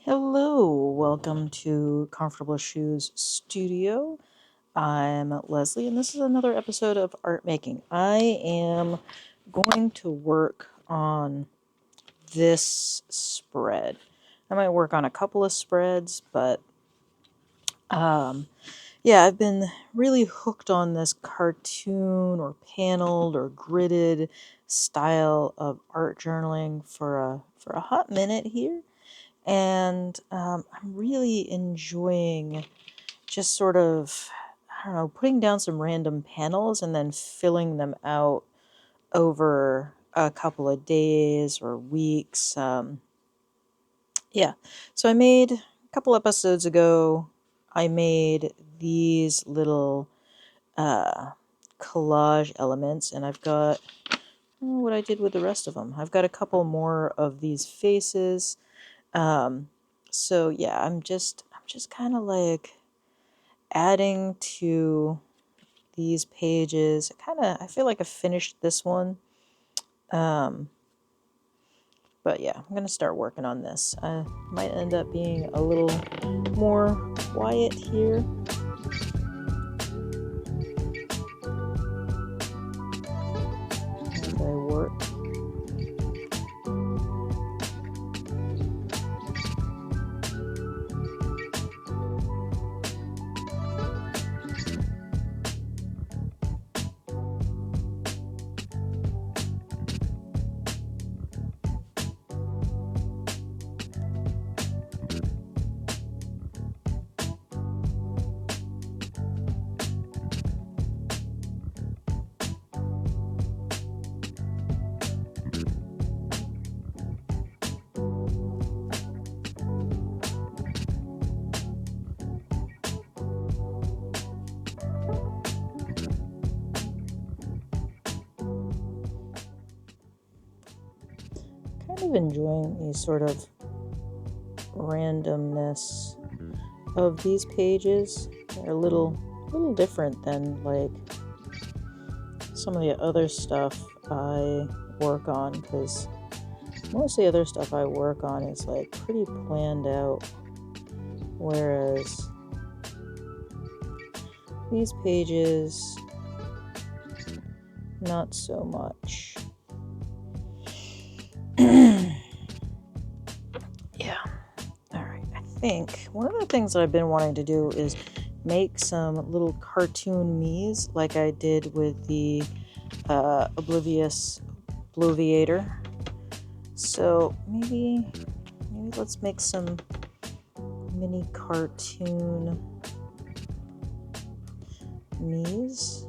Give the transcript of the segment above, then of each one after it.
Hello, welcome to Comfortable Shoes Studio. I'm Leslie, and this is another episode of Art Making. I am going to work on this spread. I might work on a couple of spreads, but yeah, I've been really hooked on this cartoon or paneled or gridded style of art journaling for a hot minute here. And I'm really enjoying just sort of, I don't know, putting down some random panels and then filling them out over a couple of days or weeks. Yeah, so I made a couple episodes ago, I made these little uh, collage elements, and I've got what I did with the rest of them. I've got a couple more of these faces. Um, so yeah, I'm just kind of like adding to these pages. I feel like I finished this one. Um, but yeah, I'm gonna start working on this. I might end up being a little more quiet here. As I work. Kind of enjoying the sort of randomness of these pages. They're a little different than like some of the other stuff I work on, because most of the other stuff I work on is like pretty planned out, whereas these pages, not so much. Yeah. Alright, I think one of the things that I've been wanting to do is make some little cartoon me's like I did with the Oblivious Bloviator. So maybe let's make some mini cartoon me's.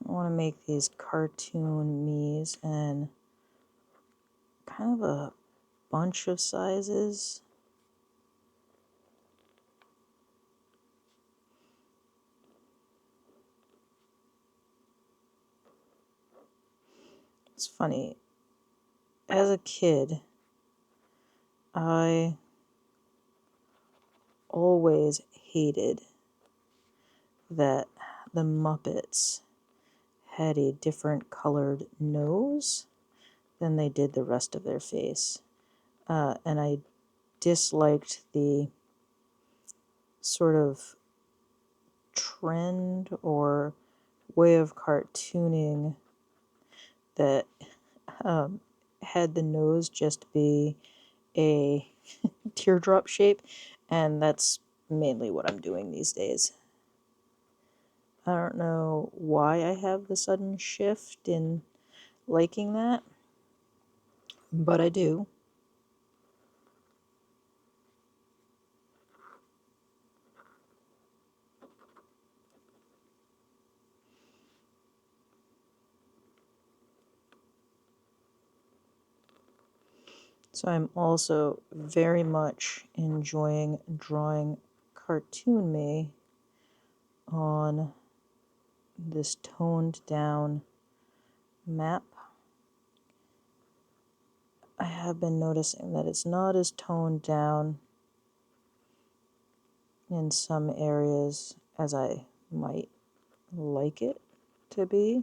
I want to make these cartoon me's and kind of a bunch of sizes. It's funny, as a kid, I always hated that the Muppets had a different colored nose than they did the rest of their face. And I disliked the sort of trend or way of cartooning that had the nose just be a teardrop shape, and that's mainly what I'm doing these days. I don't know why I have the sudden shift in liking that, but I do. So I'm also very much enjoying drawing cartoon me on this toned down map. I have been noticing that it's not as toned down in some areas as I might like it to be.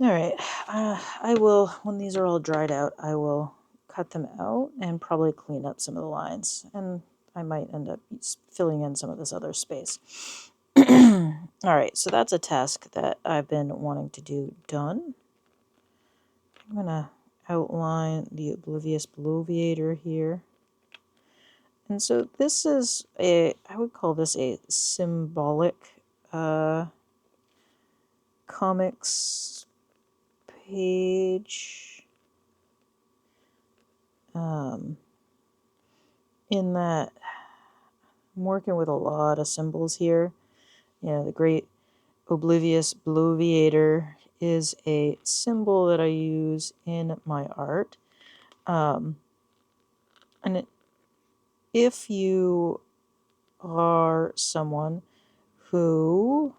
All right, I will, when these are all dried out, I will cut them out and probably clean up some of the lines. And I might end up filling in some of this other space. All right, so that's a task that I've been wanting to do done. I'm going to outline the Oblivious Bloviator here. And so this is I would call this a symbolic comics page. In that I'm working with a lot of symbols here. You know, the great Oblivious Bloviator is a symbol that I use in my art. And if you are someone who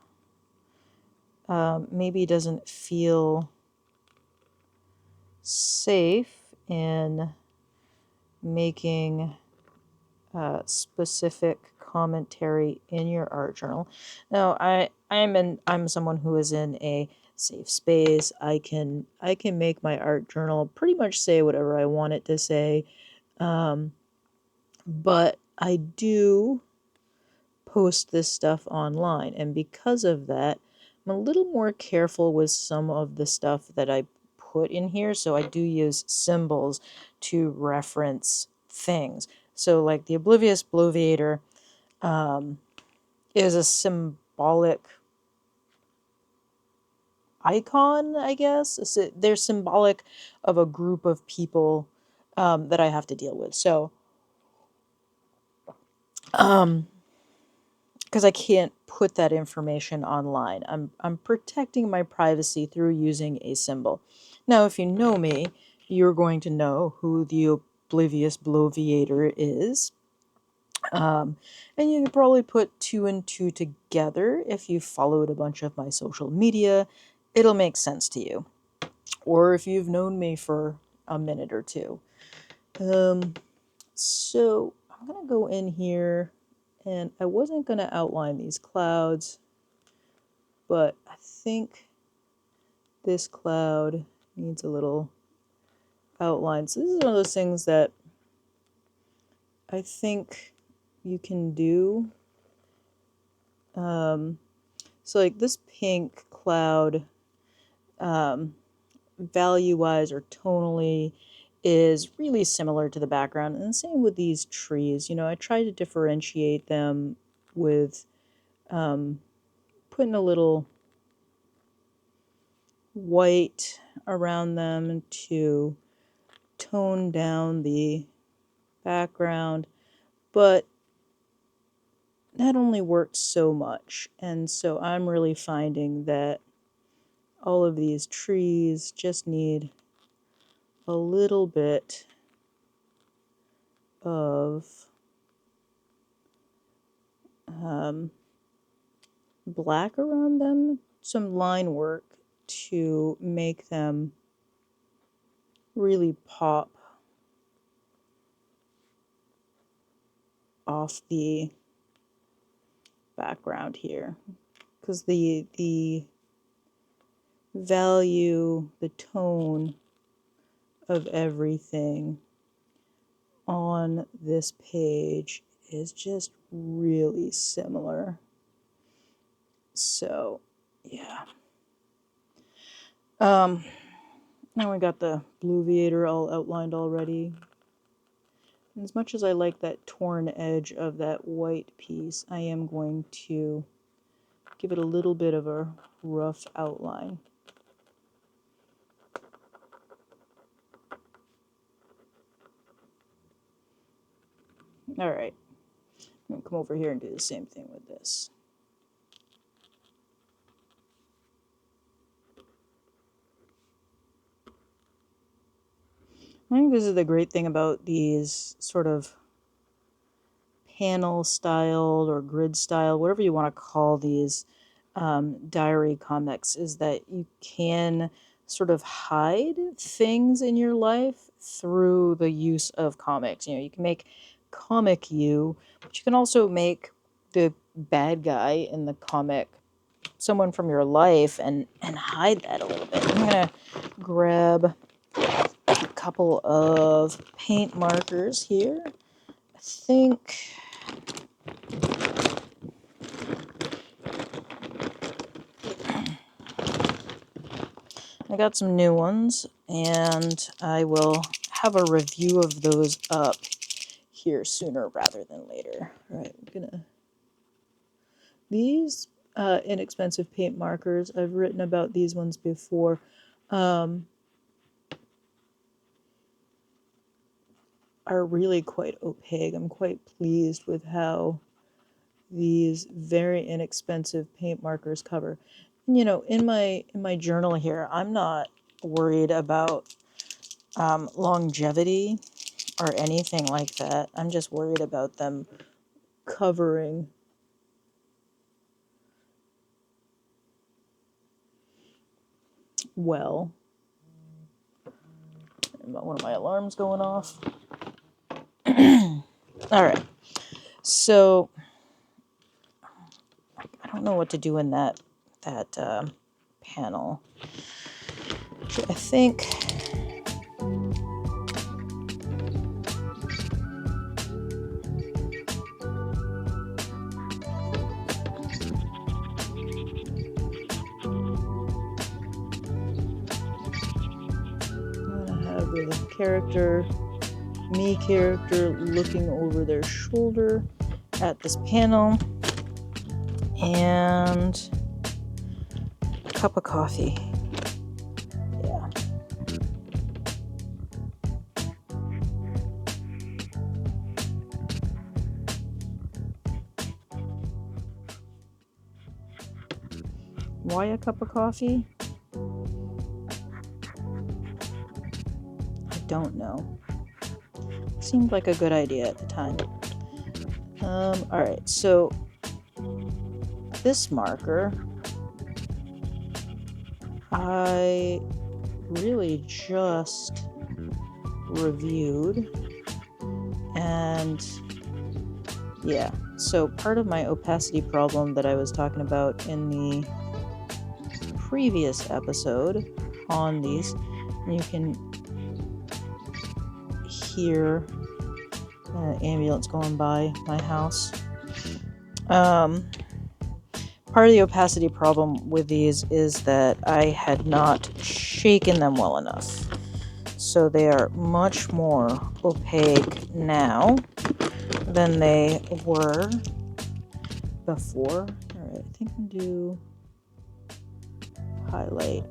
maybe doesn't feel safe in making specific commentary in your art journal. Now, I'm someone who is in a safe space. I can make my art journal pretty much say whatever I want it to say, but I do post this stuff online, and because of that, I'm a little more careful with some of the stuff that I put in here. So I do use symbols to reference things. So like the Oblivious Bloviator is a symbolic icon, I guess. So they're symbolic of a group of people that I have to deal with. So, because I can't put that information online, I'm protecting my privacy through using a symbol. Now, if you know me, you're going to know who the Oblivious Bloviator is. And you can probably put 2 and 2 together if you followed a bunch of my social media. It'll make sense to you. Or if you've known me for a minute or two. So I'm going to go in here, and I wasn't going to outline these clouds, but I think this cloud needs a little outline. So this is one of those things that I think you can do. So like this pink cloud, value-wise or tonally, is really similar to the background. And the same with these trees. You know, I try to differentiate them with putting a little white around them to tone down the background. But that only works so much. And so I'm really finding that all of these trees just need a little bit of black around them, some line work to make them really pop off the background here, because the value, the tone of everything on this page is just really similar. So yeah. Now we got the Bloviator all outlined already. As much as I like that torn edge of that white piece, I am going to give it a little bit of a rough outline. All right, come over here and do the same thing with this. I think this is the great thing about these sort of panel styled or grid style, whatever you want to call these diary comics, is that you can sort of hide things in your life through the use of comics. You know, you can make comic you, but you can also make the bad guy in the comic someone from your life and hide that a little bit. I'm gonna grab a couple of paint markers here. I think I got some new ones, and I will have a review of those up here sooner rather than later. All right, I'm gonna... These inexpensive paint markers, I've written about these ones before. Are really quite opaque. I'm quite pleased with how these very inexpensive paint markers cover. You know, in my journal here, I'm not worried about longevity or anything like that. I'm just worried about them covering well. One of my alarms going off. All right, so I don't know what to do in that panel. I think I'm gonna have the character looking over their shoulder at this panel, and a cup of coffee. Yeah. Why a cup of coffee? I don't know. Seemed like a good idea at the time. Alright, so this marker I really just reviewed, and yeah, so part of my opacity problem that I was talking about in the previous episode on these, you can hear an ambulance going by my house. Part of the opacity problem with these is that I had not shaken them well enough. So they are much more opaque now than they were before. Alright, I think I'm going to do highlight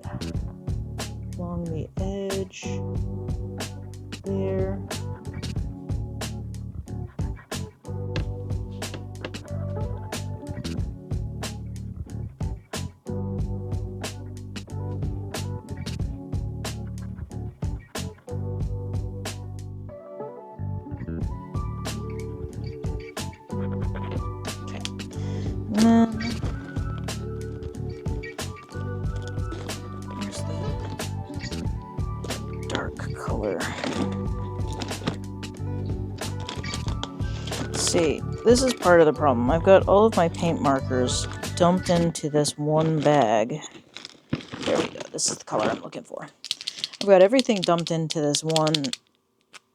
along the edge there. And then here's the dark color. Let's see, this is part of the problem. I've got all of my paint markers dumped into this one bag. There we go. This is the color I'm looking for. I've got everything dumped into this one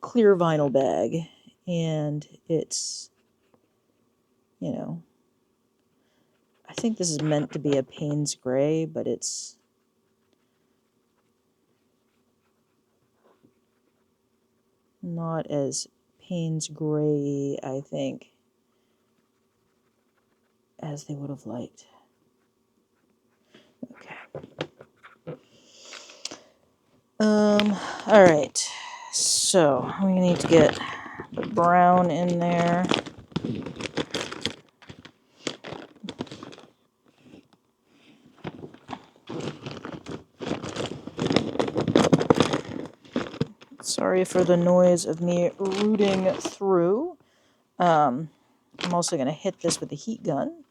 clear vinyl bag, and it's, you know, I think this is meant to be a Payne's gray, but it's not as Payne's gray, I think, as they would have liked. Okay. All right. So we need to get the brown in there. Sorry for the noise of me rooting through. I'm also going to hit this with a heat gun.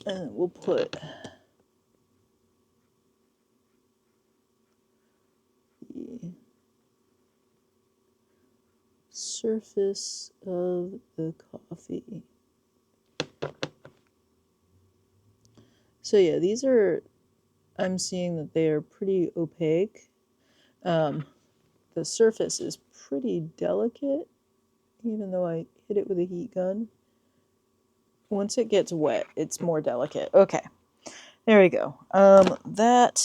And we'll put the surface of the coffee. So yeah, these are, I'm seeing that they are pretty opaque. The surface is pretty delicate, even though I hit it with a heat gun. Once it gets wet, it's more delicate. Okay, there we go. That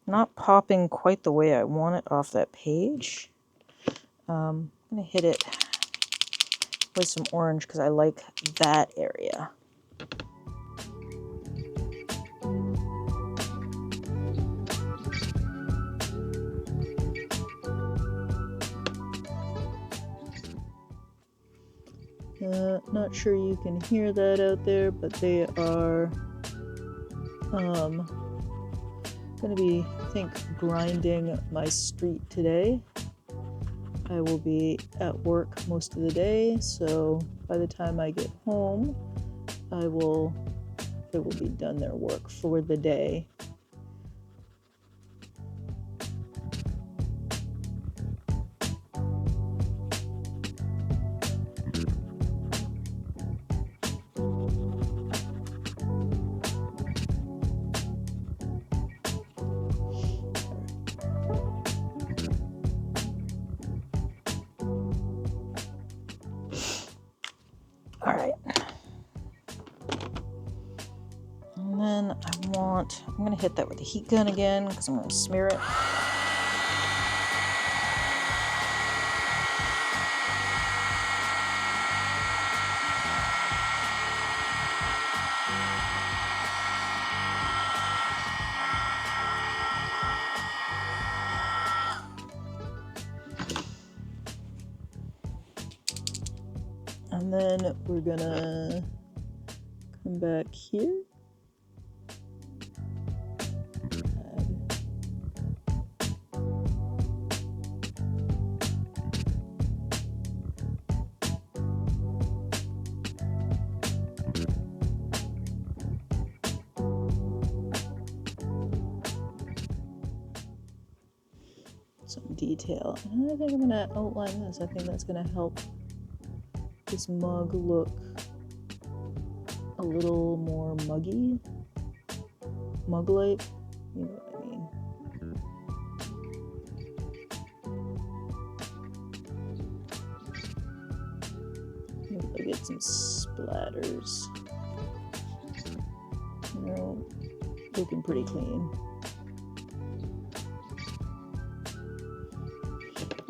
not popping quite the way I want it off that page. I'm going to hit it with some orange because I like that area. Not sure you can hear that out there, but they are going to be, I think, grinding my street today. I will be at work most of the day, so by the time I get home, they will be done their work for the day. All right. And then I'm going to hit that with a heat gun again because I'm going to smear it. And then we're going to come back here. Some detail. And I think I'm going to outline this. I think that's going to help this mug look a little more muggy. Mug-like. You know what I mean. Maybe I'll get some splatters. You know, looking pretty clean.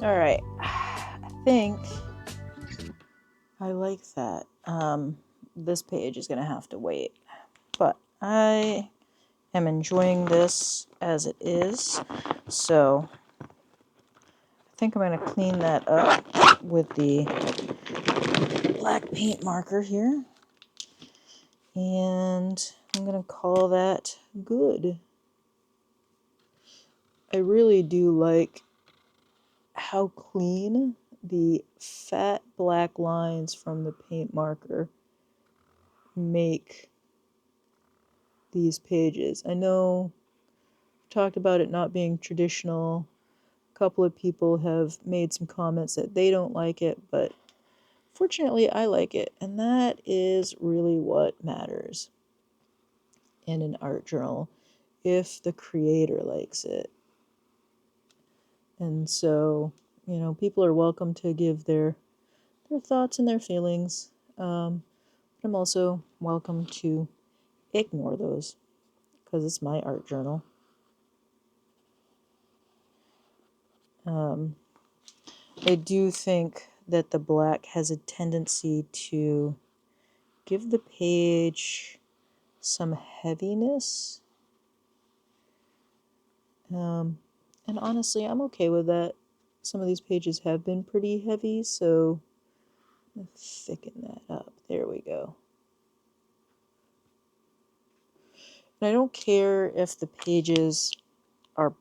All right, I think I like that. This page is going to have to wait, but I am enjoying this as it is, so I think I'm going to clean that up with the black paint marker here, and I'm going to call that good. I really do like how clean the fat black lines from the paint marker make these pages. I know I've talked about it not being traditional. A couple of people have made some comments that they don't like it, but fortunately I like it, and that is really what matters in an art journal, if the creator likes it. And so, you know, people are welcome to give their thoughts and their feelings. I'm also welcome to ignore those because it's my art journal. I do think that the black has a tendency to give the page some heaviness. And honestly, I'm okay with that. Some of these pages have been pretty heavy, so thicken that up. There we go. And I don't care if the pages are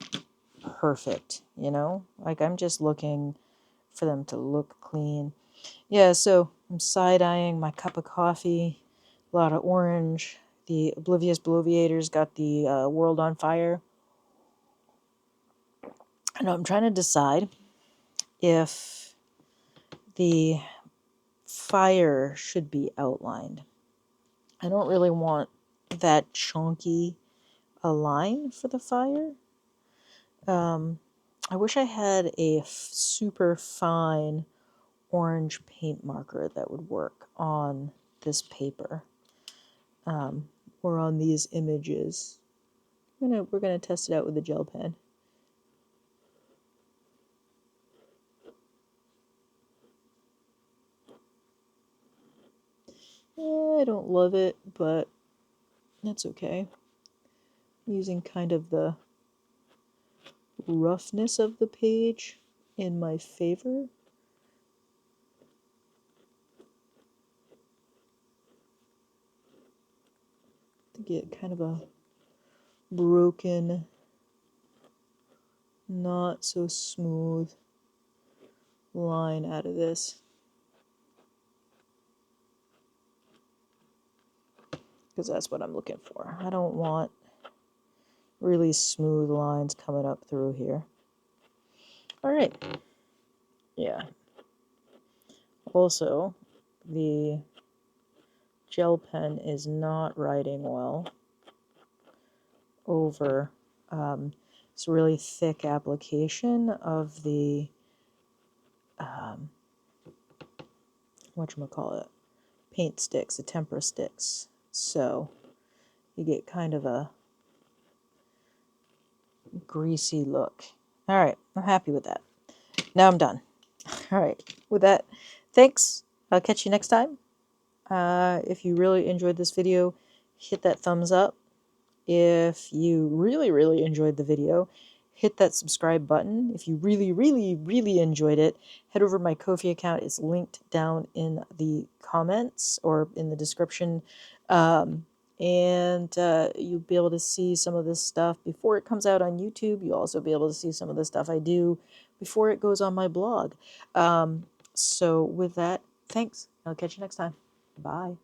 perfect, you know? Like, I'm just looking for them to look clean. Yeah, so I'm side-eyeing my cup of coffee, a lot of orange. The Oblivious Bloviator's got the World on Fire. And I'm trying to decide if the fire should be outlined. I don't really want that chunky a line for the fire. I wish I had a super fine orange paint marker that would work on this paper, or on these images. We're gonna test it out with the gel pen. I don't love it, but that's okay. I'm using kind of the roughness of the page in my favor. To get kind of a broken, not so smooth line out of this. Because that's what I'm looking for. I don't want really smooth lines coming up through here. All right. Yeah. Also, the gel pen is not writing well over this really thick application of the whatchamacallit, paint sticks, the tempera sticks. So you get kind of a greasy look. All right, I'm happy with that. Now I'm done. All right, with that, thanks. I'll catch you next time. If you really enjoyed this video, hit that thumbs up. If you really, really enjoyed the video, hit that subscribe button. If you really, really, really enjoyed it, head over to my Ko-fi account. It's linked down in the comments or in the description. And you'll be able to see some of this stuff before it comes out on YouTube. You'll also be able to see some of the stuff I do before it goes on my blog. So with that, thanks. I'll catch you next time. Bye.